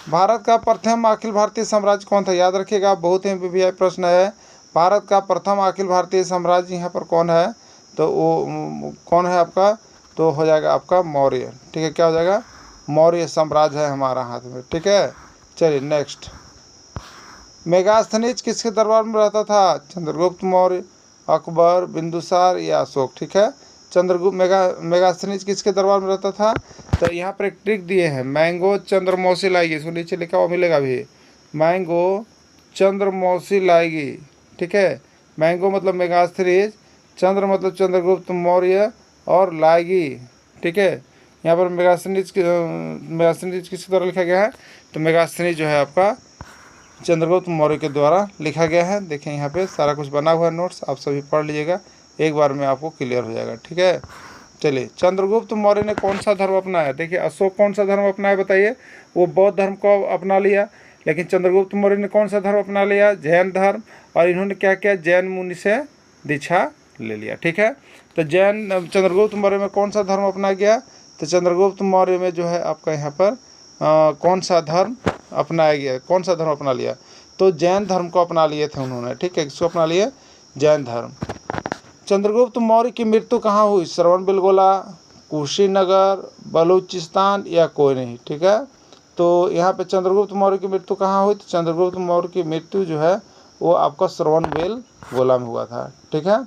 भारत का प्रथम अखिल भारतीय साम्राज्य कौन था? याद रखिएगा, बहुत ही वीवीआई प्रश्न है। भारत का प्रथम अखिल भारतीय साम्राज्य यहाँ पर कौन है? तो वो कौन है आपका? तो हो जाएगा आपका मौर्य। ठीक है, क्या हो जाएगा? मौर्य साम्राज्य है हमारा हाथ में। ठीक है, चलिए नेक्स्ट। मेगास्थनीज किसके दरबार में रहता था? चंद्रगुप्त मौर्य, अकबर, बिंदुसार या अशोक। ठीक है, चंद्रगुप्त मेगास्थनीज किसके दरबार में रहता था? तो यहाँ पर एक ट्रिक दिए हैं, मैंगो चंद्रमौसी लाएगी, इसको नीचे लिखा हुआ मिलेगा भी, मैंगो चंद्रमौसी लाएगी। ठीक है, मैंगो मतलब मेगास्थनीज, चंद्र मतलब चंद्रगुप्त मौर्य और लाएगी। ठीक है, यहाँ पर मेगास्थनीज किसके द्वारा लिखा गया है? तो मेगास्थनीज जो है आपका चंद्रगुप्त मौर्य के द्वारा लिखा गया है। देखें यहाँ पे सारा कुछ बना हुआ है, नोट्स आप सभी पढ़ लीजिएगा, एक बार में आपको क्लियर हो जाएगा। ठीक है, चलिए चंद्रगुप्त मौर्य ने कौन सा धर्म अपनाया? देखिए अशोक कौन सा धर्म अपनाया बताइए? वो बौद्ध धर्म को अपना लिया, लेकिन चंद्रगुप्त मौर्य ने कौन सा धर्म अपना लिया? जैन धर्म। और इन्होंने क्या किया? जैन मुनि से दीक्षा ले लिया। ठीक है, तो चंद्रगुप्त मौर्य में कौन सा धर्म अपना गया? तो चंद्रगुप्त मौर्य में जो है आपका यहाँ पर कौन सा धर्म अपनाया गया, कौन सा धर्म अपना लिया? तो जैन धर्म को अपना लिए थे उन्होंने। ठीक है, किसको अपना लिए? जैन धर्म। चंद्रगुप्त मौर्य की मृत्यु कहाँ हुई? श्रवणबेलगोला, कुशीनगर, बलूचिस्तान या कोई नहीं। ठीक है, तो यहाँ पे चंद्रगुप्त मौर्य की मृत्यु कहाँ हुई? तो चंद्रगुप्त मौर्य की मृत्यु जो है वो आपका श्रवणबेलगोला में हुआ था। ठीक है।